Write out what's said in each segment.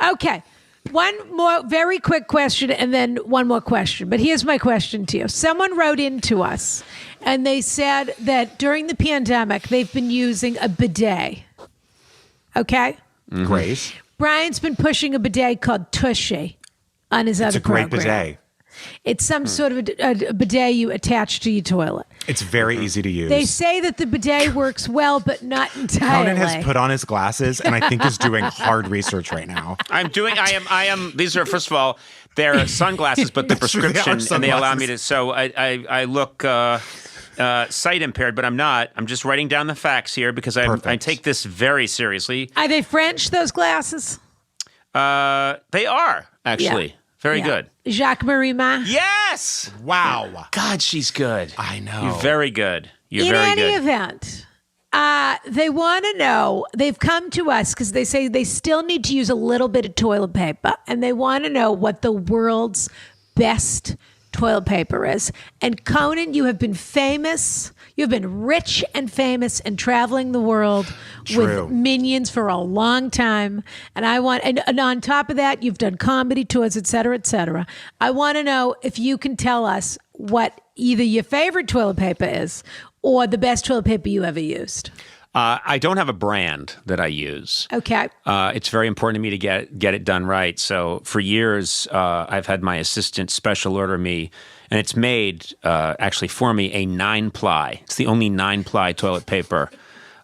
Okay. One more very quick question and then one more question. But here's my question to you. Someone wrote in to us and they said that during the pandemic, they've been using a bidet. Okay? Mm-hmm. Great. Brian's been pushing a bidet called Tushy on his other program. It's a great bidet. It's some sort of a bidet you attach to your toilet. It's very easy to use. They say that the bidet works well, but not entirely. Conan has put on his glasses and I think is doing hard research right now. I am, these are, first of all, they're sunglasses, but the prescription, and they allow me to, so I look sight impaired, but I'm not. I'm just writing down the facts here because I take this very seriously. Are they French, those glasses? They are, actually. Yeah. Very good. Jacques-Marie Ma? Yes! Wow. God, she's good. I know. You're very good. You're In very any good. event, they want to know, they've come to us because they say they still need to use a little bit of toilet paper, and they want to know what the world's best toilet paper is. And Conan, you have been famous. You've been rich and famous and traveling the world with minions for a long time. And I want, and on top of that, you've done comedy tours, et cetera, et cetera. I want to know if you can tell us what either your favorite toilet paper is or the best toilet paper you ever used. I don't have a brand that I use. Okay. It's very important to me to get it done right. So for years, I've had my assistant special order me, and it's made actually for me a 9-ply. It's the only 9-ply toilet paper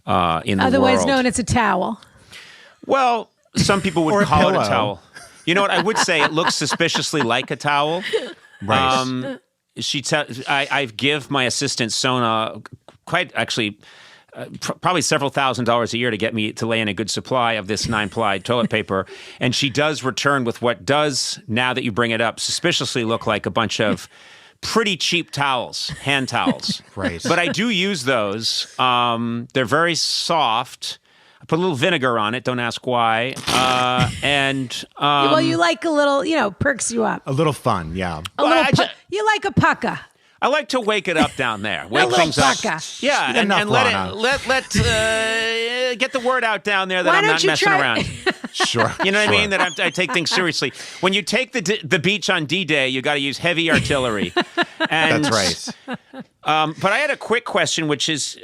in the world. Otherwise known as a towel. Well, some people would Or a call it pillow. a towel. You know what? I would say it looks suspiciously like a towel. Right. I give my assistant Sona quite actually. Probably several $1,000s a year to get me to lay in a good supply of this 9-ply toilet paper. And she does return with what does, now that you bring it up, suspiciously look like a bunch of pretty cheap towels, hand towels. Right. But I do use those. They're very soft. I put a little vinegar on it. Don't ask why. Well, you like a little, perks you up. A little fun, yeah. You like a pucker. I like to wake it up down there. Wake things up. Yeah, and let get the word out down there that I'm not messing around. Sure. You know what I mean? That I take things seriously. When you take the beach on D-Day, you got to use heavy artillery. And, that's right. But I had a quick question, which is,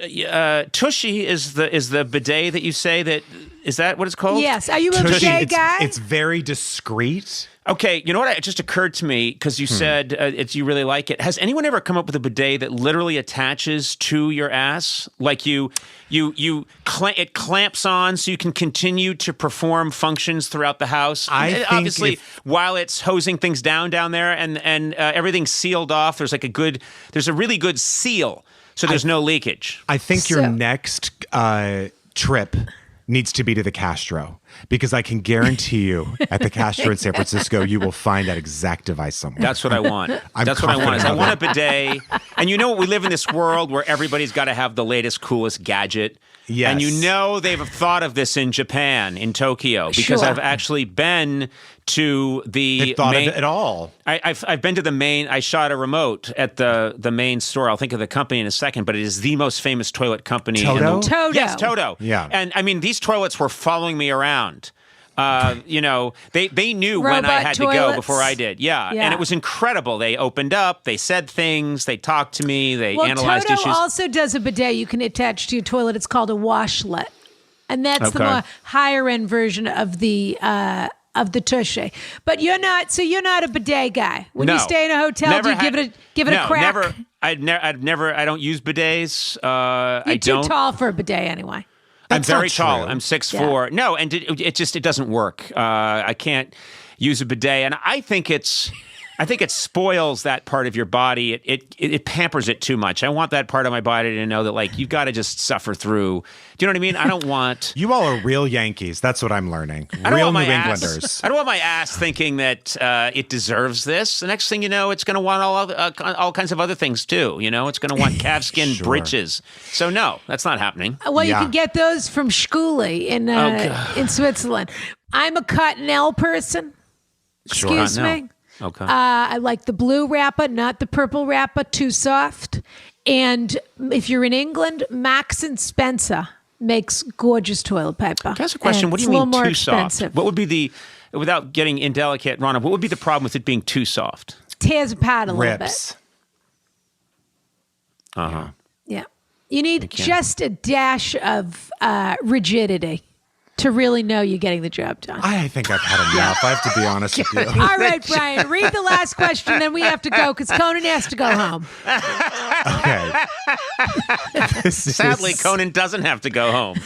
Tushy is the bidet that you say that is that what it's called? Yes. Are you a bidet guy? It's very discreet. Okay, you know what? It just occurred to me because you said you really like it. Has anyone ever come up with a bidet that literally attaches to your ass? Like it clamps on so you can continue to perform functions throughout the house. Obviously, while it's hosing things down there and everything's sealed off, there's a really good seal, so there's no leakage. I think your next trip needs to be to the Castro, because I can guarantee you at the Castro in San Francisco, you will find that exact device somewhere. That's what I want. That's what I want. I want a bidet. And you know what? We live in this world where everybody's got to have the latest, coolest gadget. Yes. And you know they've thought of this in Japan, in Tokyo, because I've actually been to the They thought of it all. I've been to the main. I shot a remote at the main store. I'll think of the company in a second, but it is the most famous toilet company. Toto? Toto. Yes, Toto. Yeah. And I mean, these toilets were following me around. They knew when I had to go before I did. Yeah. And it was incredible. They opened up, they said things, they talked to me, they analyzed Toto issues. also does a bidet you can attach to your toilet. It's called a washlet. And that's the more higher end version of the tushy. But you're not a bidet guy. When you stay in a hotel, do you give it a crack? Never. I don't use bidets. You're too tall for a bidet anyway. I'm very tall. True. I'm 6'4". Yeah. No, and it doesn't work. I can't use a bidet, and I think it spoils that part of your body. It pampers it too much. I want that part of my body to know that you've got to just suffer through. Do you know what I mean? I don't want. You all are real Yankees. That's what I'm learning. Real New Englanders. I don't want my ass thinking that it deserves this. The next thing you know, it's going to want all kinds of other things too. It's going to want calfskin breeches. So no, that's not happening. Well, you can get those from Schuli in Switzerland. I'm a Cottonelle person. Excuse me. Okay. I like the blue wrapper, not the purple wrapper, too soft. And if you're in England, Marks and Spencer makes gorgeous toilet paper. Can I ask a question? And What do it's you a mean little more too soft? expensive. What would be the, without getting indelicate, Ronna, what would be the problem with it being too soft? Tears apart a little bit. Rips. Yeah. You need just a dash of rigidity to really know you're getting the job done. I think I've had enough. I have to be honest with you. All right, Brian, read the last question, then we have to go because Conan has to go home. Okay. Sadly, Conan doesn't have to go home.